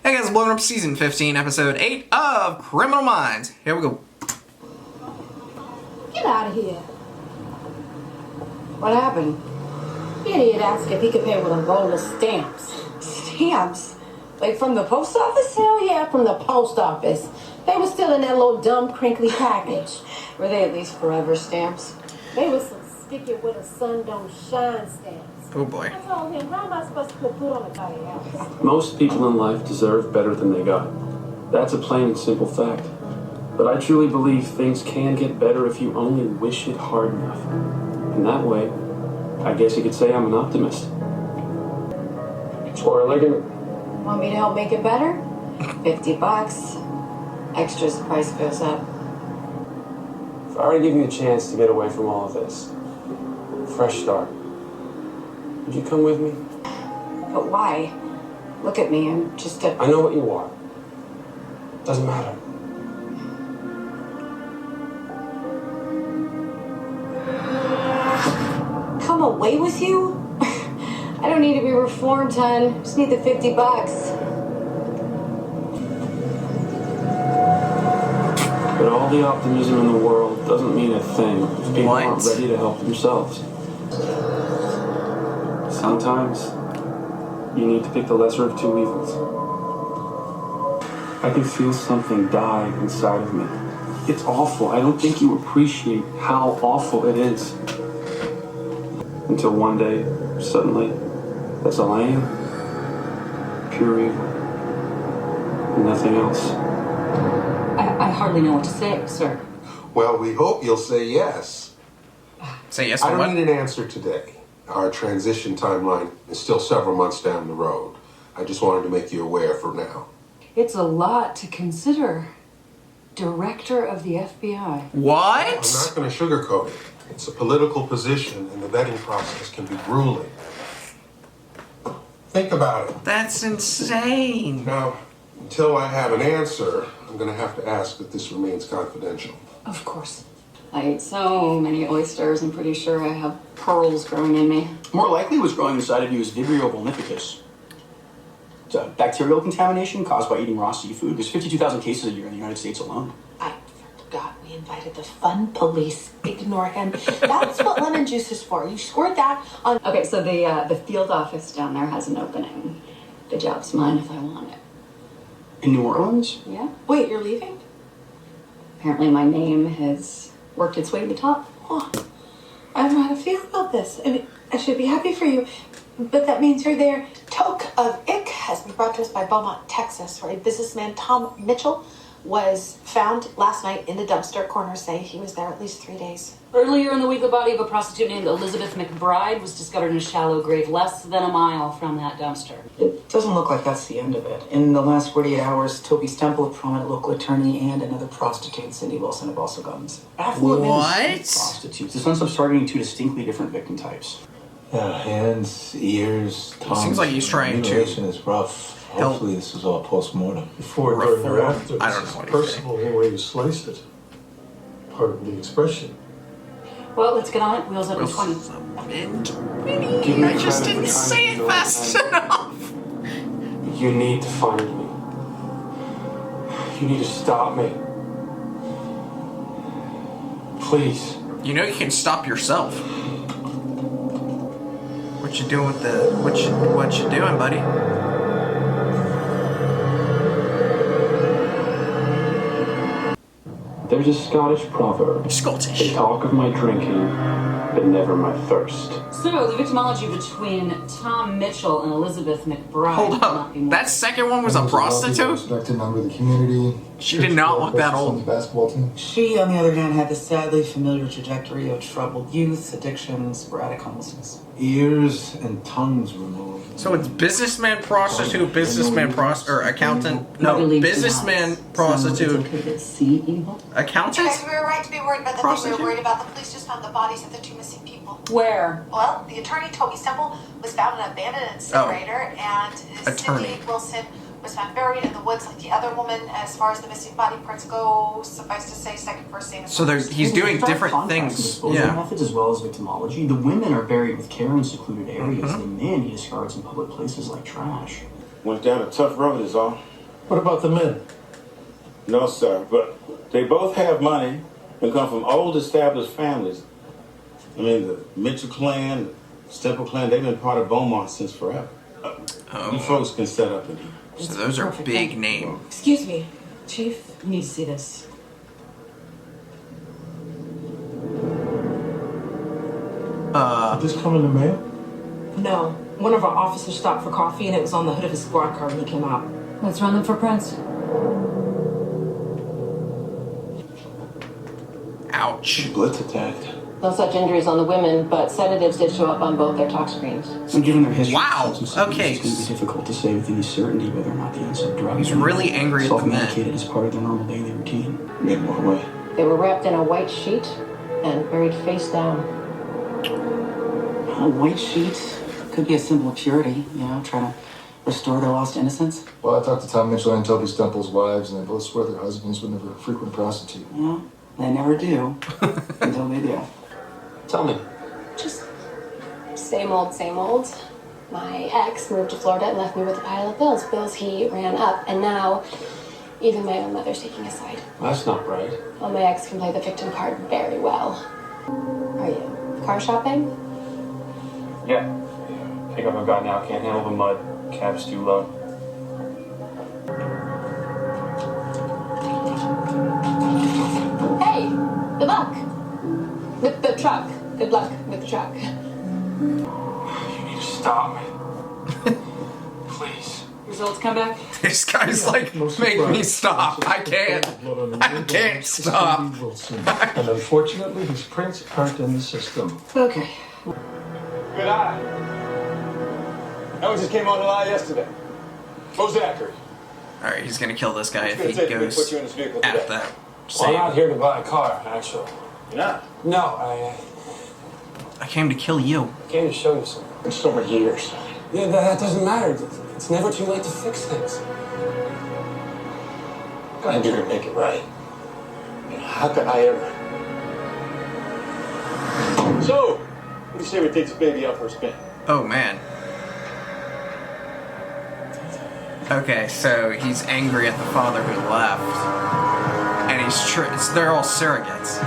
Hey guys, welcome up to Season 15, Episode 8 of Criminal Minds. Here we go. Get out of here. What happened? The idiot asked if he could pay with a roll of stamps. Stamps? Like from the post office? Hell yeah, from the post office. They were still in that little dumb, crinkly package. Were they at least forever stamps? They were some sticky with a sun don't shine stamps. Oh boy. I told him, how am I supposed to put on anybody else? Most people in life deserve better than they got. That's a plain and simple fact. But I truly believe things can get better if you only wish it hard enough. And that way, I guess you could say I'm an optimist. Squire Logan. Want me to help make it better? $50. Extras, the price goes up. If I were to give you a chance to get away from all of this, fresh start, would you come with me? But why? Look at me, I'm just a... I know what you want. Doesn't matter. Come away with you? I don't need to be reformed, hon. Just need the $50. But all the optimism in the world doesn't mean a thing if people aren't ready to help themselves. Sometimes you need to pick the lesser of two evils. I can feel something die inside of me. It's awful. I don't think you appreciate how awful it is. Until one day, suddenly, that's all I am. Pure evil. And nothing else. I hardly know what to say, sir. Well, we hope you'll say yes. Say yes I or what? don't need an answer today. Our transition timeline is still several months down the road. I just wanted to make you aware for now. It's a lot to consider. Director of the FBI. What? I'm not going to sugarcoat it. It's a political position, and the vetting process can be grueling. Think about it. That's insane. Now, until I have an answer, I'm going to have to ask that this remains confidential. Of course. I ate so many oysters, I'm pretty sure I have pearls growing in me. More likely what's growing inside of you is Vibrio vulnificus. It's a bacterial contamination caused by eating raw seafood. There's 52,000 cases a year in the United States alone. I forgot we invited the fun police. Ignore him. That's what lemon juice is for. You squirt that on... Okay, so the field office down there has an opening. The job's mine if I want it. In New Orleans? Yeah? Wait, you're leaving? Apparently my name has worked its way to the top. Oh, I don't know how to feel about this. I mean, I should be happy for you, but that means you're there. Toke of Ick has been brought to us by Beaumont, Texas, where a businessman, Tom Mitchell, was found last night in a dumpster. Coroners say he was there at least 3 days. Earlier in the week, the body of a prostitute named Elizabeth McBride was discovered in a shallow grave less than a mile from that dumpster. It doesn't look like that's the end of it. In the last 48 hours, Toby Stemple, a prominent local attorney, and another prostitute, Cindy Wilson, have also gone missing. Affluent men and What? street prostitutes. This ends up targeting two distinctly different victim types. Yeah, hands, ears, tongue. Seems like he's trying to mutilation is rough. help. Hopefully this is all post-mortem. Before, during, or Reform. after. I don't This know is what he's personal any way you slice it. Pardon the expression. Well, let's get on it. Wheels up in 20. Give me I just credit didn't for say trying it to fast do it. enough. You need to find me. You need to stop me. Please. You know you can stop yourself. What you doing with the... What you doing, buddy? There's a Scottish proverb. They Scottish. talk of my drinking, but never my thirst. So, the victimology between Tom Mitchell and Elizabeth McBride Hold will not be up. more- That second one was a prostitute? Respected member of the community. She did not look that old. Basketball team. She, on the other hand, had the sadly familiar trajectory of troubled youth, addiction, sporadic homelessness. Ears and tongues removed. So it's businessman, prostitute, businessman, or accountant. No, Really businessman, It's prostitute, okay to see evil. accountant? Guys, we were right to be worried about the thing we Prostitute? were worried about. The police just found the bodies of the two missing people. Where? Well, the attorney, Toby Stemple, was found in an abandoned incinerator, and Attorney. Cindy Wilson was found buried in the woods like the other woman. As far as the missing body parts go, suffice to say, second, first, same as So first. he's doing different Contrast and things. disposal Yeah. methods as well as victimology. The women are buried with care in secluded areas. The men he discards in public places like trash. Went down a tough road is all. What about the men? No, sir, but they both have money and come from old established families. I mean, the Mitchell clan, the Stemple clan, they've been part of Beaumont since forever. You folks can set up in here. So those are big names. Excuse me, Chief. You need to see this. Did this come in the mail? No. One of our officers stopped for coffee and it was on the hood of his squad car when he came out. Let's run them for prints. Ouch. Blitz attacked. No such injuries on the women, but sedatives did show up on both their talk screens. And given their history, Wow, of substance abuse, okay. it's going to be difficult to say with any certainty whether or not the unsub drug He's really angry at the men. self-medicated as part of their normal daily routine. In what way? They were wrapped in a white sheet and buried face down. A white sheet could be a symbol of purity, trying to restore their lost innocence. Well, I talked to Tom Mitchell and Toby Stemple's wives, and they both swear their husbands would never frequent prostitute. Yeah, they never do until they do. Tell me. Just same old, same old. My ex moved to Florida and left me with a pile of bills. Bills he ran up, and now even my own mother's taking a side. That's not right. Well, my ex can play the victim card very well. Are you car shopping? Yeah. Pick up a guy now, can't handle the mud. Cab's too low. Hey, good luck with the truck. Good luck with the truck. You need to stop me. Please. Results come back? This guy's like, make me stop. I can't. I can't stop. And unfortunately, his prints aren't in the system. Okay. Good eye. That one just came on the line yesterday. Bo Zachary. Alright, he's gonna kill this guy if he Put you goes in this vehicle at today. that. Well, I'm not here to buy a car, actually. You're not? No, I came to kill you. I came to show you something. It's over years. Yeah, that doesn't matter. It's never too late to fix things. Glad you're gonna make it right. How could I ever? So, what do you say we take this baby out for a spin? Oh man. Okay, so he's angry at the father who left. And they're all surrogates.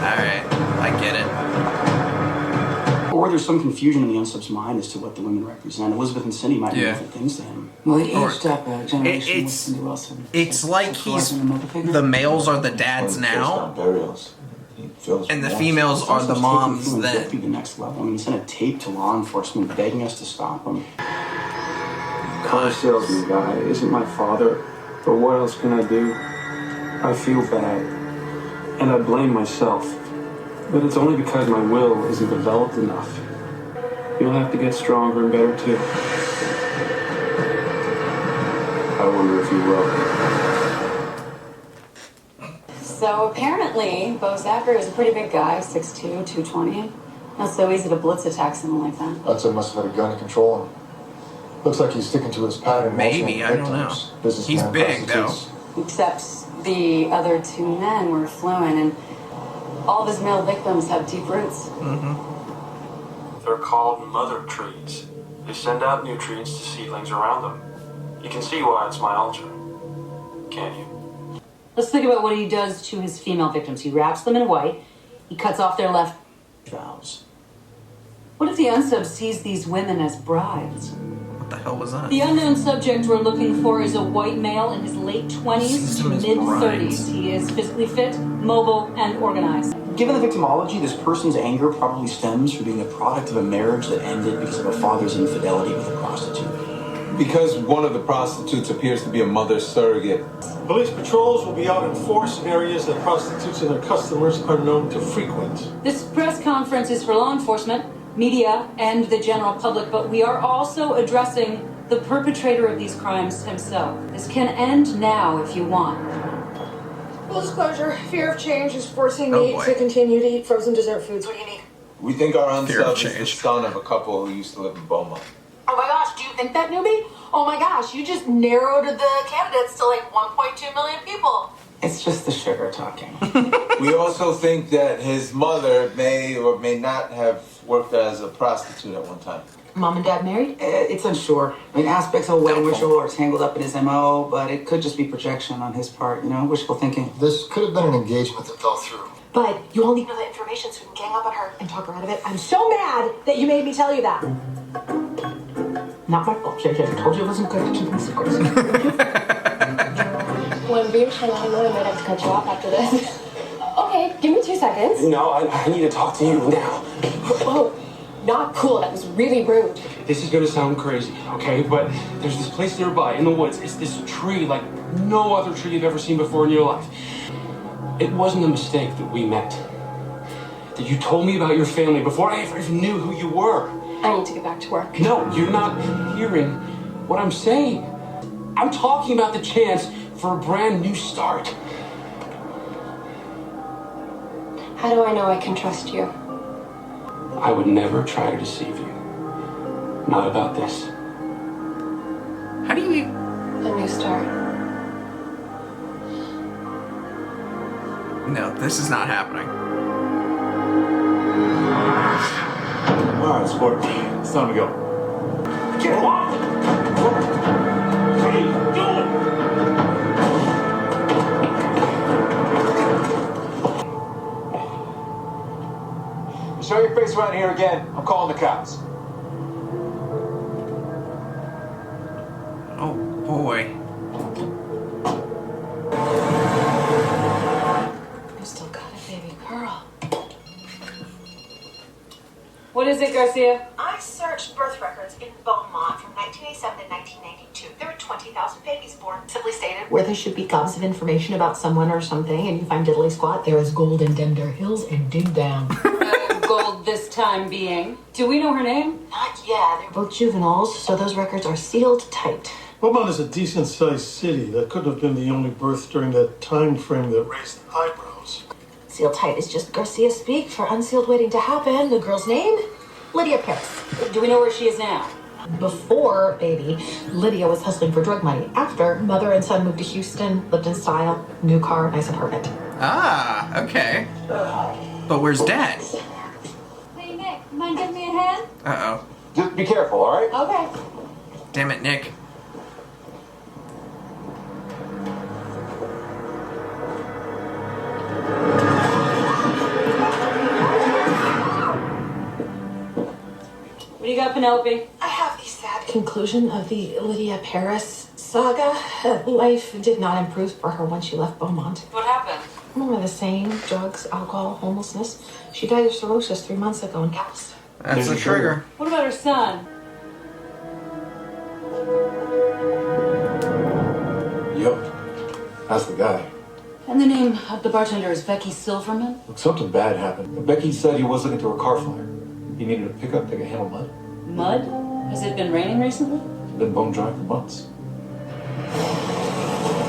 Alright, I get it. Or there's some confusion in the unsub's mind as to what the women represent. Elizabeth and Cindy might mean different things to him. Well, he aged up a generation with It's Cindy Wilson. it's like the males are the dads now, Burials. and the females are the moms Taking then. to the next level. I mean, he sent a tape to law enforcement begging us to stop him. Car salesman guy isn't my father, but what else can I do? I feel bad, and I blame myself. But it's only because my will isn't developed enough. You'll have to get stronger and better too. I wonder if you will. So apparently, Bo Zachary was a pretty big guy, 6'2", 220. Not so easy to blitz attack someone like that. Hudson must have had a gun to control him. Looks like he's sticking to his pattern. Maybe, I don't know. He's big though. Except the other two men were fluent, and all of his male victims have deep roots. They're called mother trees. They send out nutrients to seedlings around them. You can see why it's my ultra. Can't you? Let's think about what he does to his female victims. He wraps them in white. He cuts off their left vows. What if the unsub sees these women as brides? What the hell was that? The unknown subject we're looking for is a white male in his late 20s to mid-30s. He is physically fit, mobile, and organized. Given the victimology, this person's anger probably stems from being the product of a marriage that ended because of a father's infidelity with a prostitute. Because one of the prostitutes appears to be a mother surrogate. Police patrols will be out in force in areas that prostitutes and their customers are known to frequent. This press conference is for law enforcement, media, and the general public, but we are also addressing the perpetrator of these crimes himself. This can end now if you want. Full disclosure, fear of change is forcing me to continue to eat frozen dessert foods. What do you need? We think our unsub is the son of a couple who used to live in Beaumont. Oh my gosh, do you think that, newbie? Oh my gosh, you just narrowed the candidates to like 1.2 million people. It's just the sugar talking. We also think that his mother may or may not have worked as a prostitute at one time. Mom and Dad married? It's unsure. I mean, aspects of a wedding ritual are tangled up in his MO, but it could just be projection on his part, wishful thinking. This could have been an engagement that fell through. But you all need to know the information so we can gang up on her and talk her out of it. I'm so mad that you made me tell you that. Not my fault, JJ. I told you it wasn't good to keep secrets. When we were trying to hang on, I might have to cut you off after this. Okay, give me 2 seconds. No, I need to talk to you now. Oh, not cool. That was really rude. This is gonna sound crazy, okay? But there's this place nearby in the woods. It's this tree like no other tree you've ever seen before in your life. It wasn't a mistake that we met. That you told me about your family before I ever even knew who you were. I need to get back to work. No, you're not hearing what I'm saying. I'm talking about the chance for a brand new start. How do I know I can trust you? I would never try to deceive you. Not about this. How do you... A new start. No, this is not happening. All right, sport. It's time to go. Get off! What are you doing? You show your face around here again, I'm calling the cops. Oh, boy. You still got it, baby girl. What is it, Garcia? I searched birth records in Beaumont from 1987 to 1992. There were 20,000 babies born. Simply stated, where there should be gobs of information about someone or something, and you find diddly squat, there is gold in Denver Hills and dig down. Gold this time being. Do we know her name? Not yet. They're both juveniles, so those records are sealed tight. Beaumont is a decent-sized city. That couldn't have been the only birth during that time frame that raised eyebrows. Sealed tight is just Garcia speak for unsealed waiting to happen. The girl's name? Lydia Paris. Do we know where she is now? Before baby, Lydia was hustling for drug money. After, mother and son moved to Houston, lived in style, new car, nice apartment. Ah, okay. But where's Dad? Hey, Nick, mind giving me a hand? Uh-oh. Just be careful, all right? Okay. Damn it, Nick. What do you got, Penelope? I have the sad conclusion of the Lydia Paris saga. Life did not improve for her once she left Beaumont. What happened? More of the same: drugs, alcohol, homelessness. She died of cirrhosis 3 months ago in Galveston. That's the trigger. What about her son? Yep. That's the guy. And the name of the bartender is Becky Silverman? Look, something bad happened. Becky said he was looking through a car fire. He needed a pickup that could handle mud. Mud? Has it been raining recently? Been bone dry for months.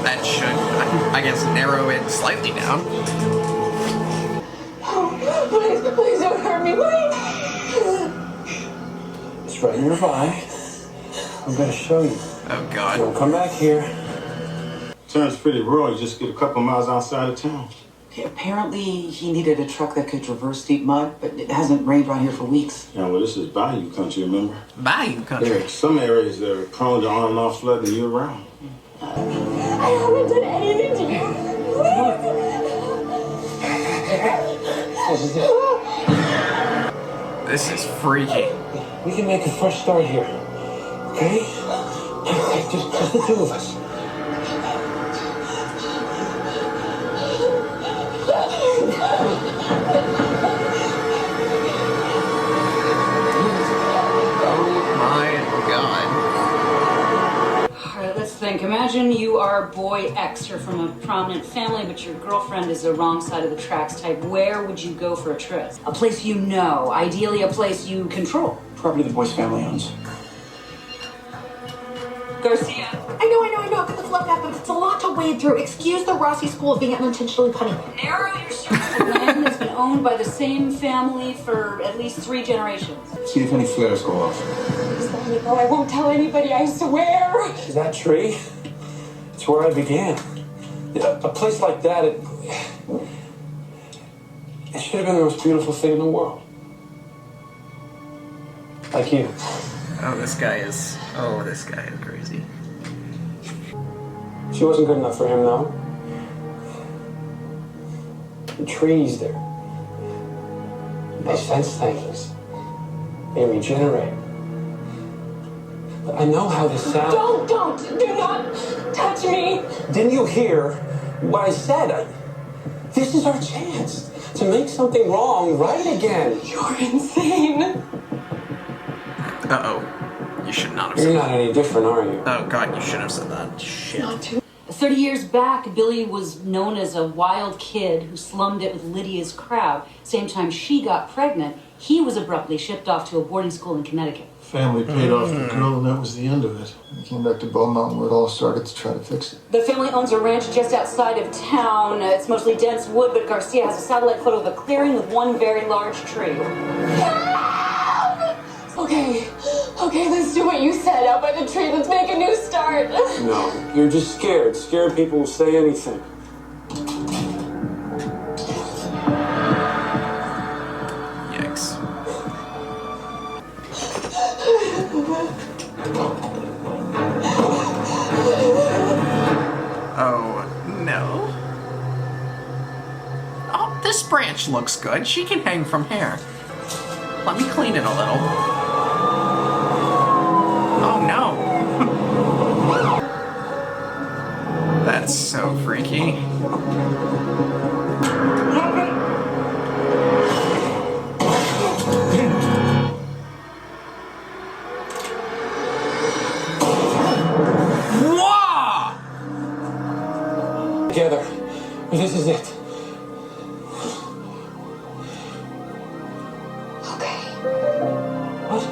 That should, I guess, narrow it slightly down. Oh, please don't hurt me, please. It's right in your eye. I'm gonna show you. Oh, God. You'll come back here. Turns pretty raw. You just get a couple miles outside of town. Okay, apparently he needed a truck that could traverse deep mud, but it hasn't rained around here for weeks. Yeah, well, this is bayou country, remember? Bayou country. There are some areas that are prone to on and off flooding year round. I haven't done anything to you. This is freaky. We can make a fresh start here. Okay? Just the two of us. Think. Imagine you are boy X. You're from a prominent family, but your girlfriend is the wrong side of the tracks type. Where would you go for a trip? A place you know. Ideally, a place you control. Property the boy's family owns. Garcia. I know. I've got the flood map, but it's a lot to wade through. Excuse the Rossi School of being unintentionally punny. Narrow your search. The land has been owned by the same family for at least 3 generations. See if any flares go off. Please let me go. I won't tell anybody, I swear. That tree? It's where I began. A place like that, it should have been the most beautiful thing in the world. Like you. Oh, this guy is crazy. She wasn't good enough for him, though. The trees there, they sense things. They regenerate. But I know how this sounds. Do not touch me. Didn't you hear what I said? This is our chance to make something wrong right again. You're insane. Uh-oh. You should not have said You're that. not any different, are you? Oh, God, you shouldn't have said that. Shit. 30 years back, Billy was known as a wild kid who slummed it with Lydia's crowd. Same time she got pregnant, he was abruptly shipped off to a boarding school in Connecticut. Family paid off the girl, and that was the end of it. We came back to Beaumont where it all started to try to fix it. The family owns a ranch just outside of town. It's mostly dense wood, but Garcia has a satellite photo of a clearing with one very large tree. Okay, let's do what you said. Out by the tree, let's make a new start. No, you're just scared. Scared people will say anything. Yikes. Oh, no. Oh, this branch looks good. She can hang from here. Let me clean it a little. Oh, no. That's so freaky. Together. This is it. Okay. What?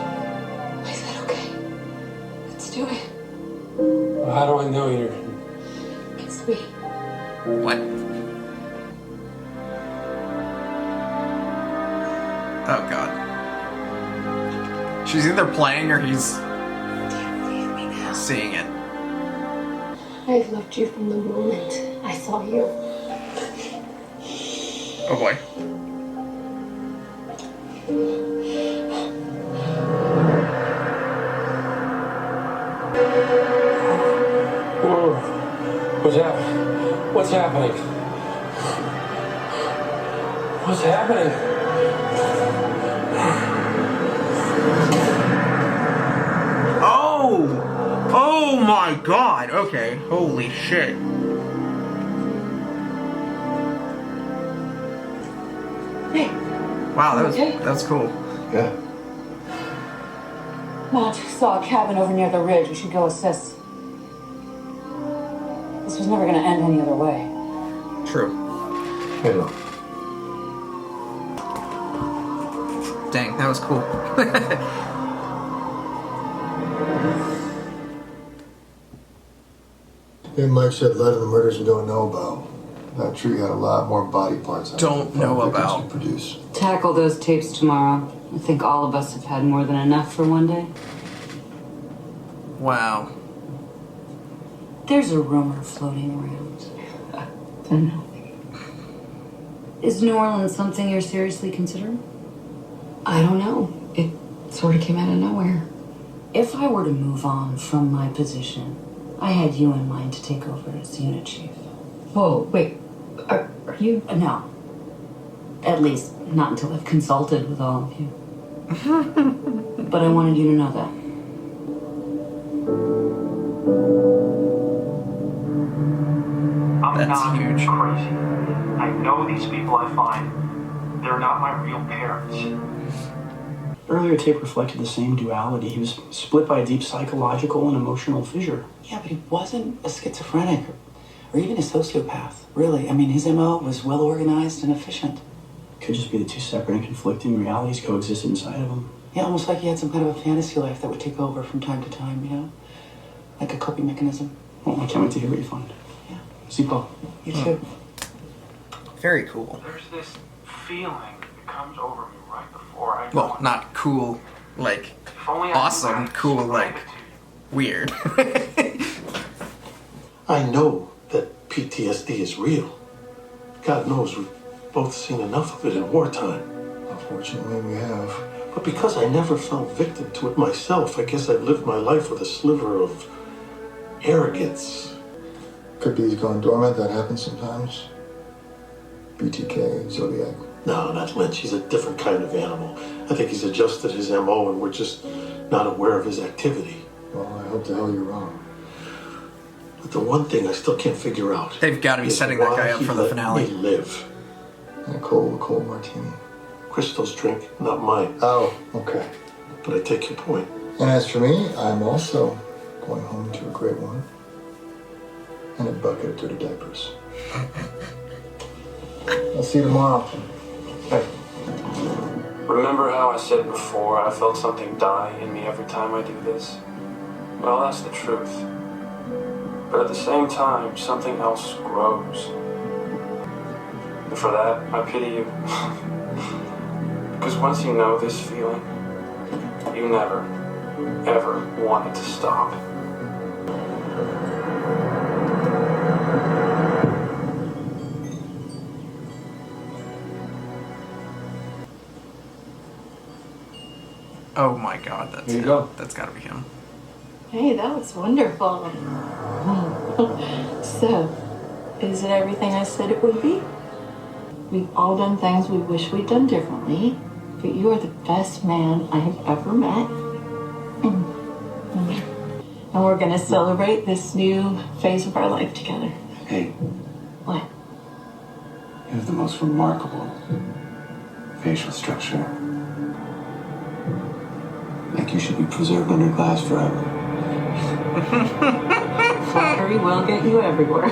I said okay. Let's do it. Well, how do I know you're... It's me. What? Oh, God. She's either playing or he's seeing it. I've loved you from the moment I saw you. Oh, boy. Whoa. What's happening? What's happening? What's happening? Oh! Oh my God! Okay, holy shit. Hey. Wow, that Okay. was cool. Yeah. Matt saw a cabin over near the ridge. We should go assist. This was never going to end any other way. True. Hey, look. Dang, that was cool. Me and Mike shed light on the murders we don't know about. That tree had a lot more body parts on it Don't than know victims about. could produce. Tackle those tapes tomorrow. I think all of us have had more than enough for one day. Wow. There's a rumor floating around. I don't know. Is New Orleans something you're seriously considering? I don't know. It sort of came out of nowhere. If I were to move on from my position, I had you in mind to take over as unit chief. Whoa, wait. Are you? No. At least, not until I've consulted with all of you. But I wanted you to know that. I'm That's not huge. crazy. I know these people I find. They're not my real parents. Earlier tape reflected the same duality. He was split by a deep psychological and emotional fissure. Yeah, but he wasn't a schizophrenic or even a sociopath, really. I mean, his MO was well organized and efficient. Could just be the two separate and conflicting realities coexisted inside of him. Yeah, almost like he had some kind of a fantasy life that would take over from time to time, you know? Like a coping mechanism. Well, I can't wait to hear what you find. Yeah. See, Paul. You too. Very cool. There's this feeling that comes over me right before I go. Well, not cool, like, If only I awesome, could cool, explain like, it to you. weird. I know that PTSD is real. God knows we've both seen enough of it in wartime. Unfortunately, we have. But because I never fell victim to it myself, I guess I've lived my life with a sliver of arrogance. Could be he's gone dormant. That happens sometimes. BTK, Zodiac. No, not Lynch. He's a different kind of animal. I think he's adjusted his MO and we're just not aware of his activity. Well, I hope the hell you're wrong. But the one thing I still can't figure out... They've got to be setting that guy up for the finale. He live. And a cold martini. Crystal's drink, not mine. Oh, okay. But I take your point. And as for me, I'm also going home to a great one. And a bucket of dirty diapers. I'll see you tomorrow. Hey. Remember how I said before I felt something die in me every time I do this? Well, that's the truth. But at the same time, something else grows. And for that, I pity you. Because once you know this feeling, you never, ever want it to stop. Oh my god, that's Here you go. That's gotta be him. Hey, that was wonderful. So, is it everything I said it would be? We've all done things we wish we'd done differently, but you are the best man I have ever met. And we're gonna celebrate this new phase of our life together. Hey, What? you have the most remarkable facial structure. Like you should be preserved under glass forever. Flattery will get you everywhere.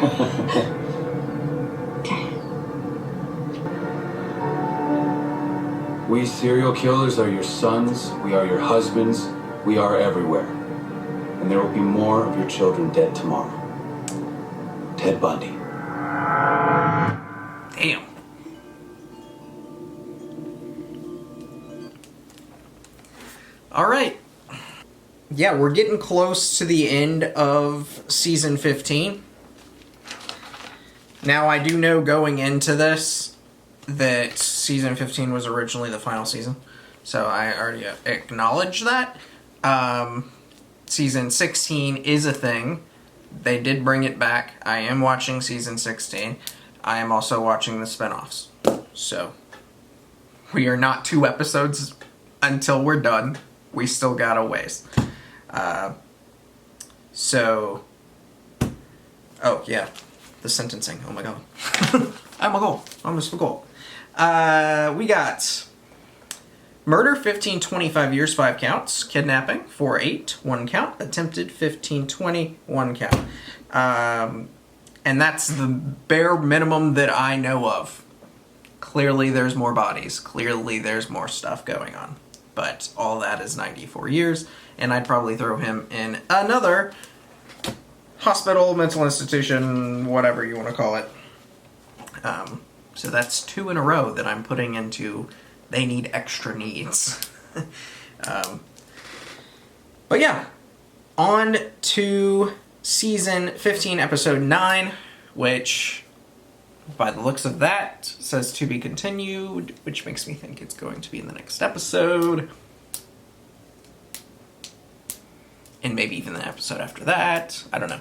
We serial killers are your sons, we are your husbands, we are everywhere. And there will be more of your children dead tomorrow. Ted Bundy. Damn. All right. Yeah, we're getting close to the end of season 15. Now, I do know going into this that season 15 was originally the final season. So I already acknowledge that. Season 16 is a thing. They did bring it back. I am watching season 16. I am also watching the spinoffs. So we are not 2 episodes until we're done. We still got a ways. Oh yeah, the sentencing. Oh my god. Oh my god. I almost forgot. We got murder, 15, 25 years, 5 counts. Kidnapping, 4, 8, 1 count. Attempted, 15, 20, 1 count. And that's the bare minimum that I know of. Clearly there's more bodies. Clearly there's more stuff going on. But all that is 94 years, and I'd probably throw him in another hospital, mental institution, whatever you want to call it. So that's 2 in a row that I'm putting into they need extra needs. But yeah, on to season 15, episode 9, which, by the looks of that, says to be continued, which makes me think it's going to be in the next episode. And maybe even the episode after that. I don't know.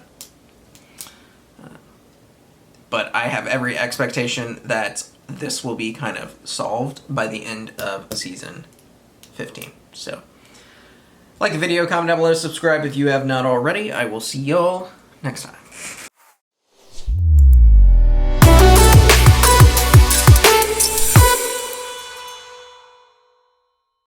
But I have every expectation that this will be kind of solved by the end of season 15. So, like the video, comment down below, subscribe if you have not already. I will see y'all next time.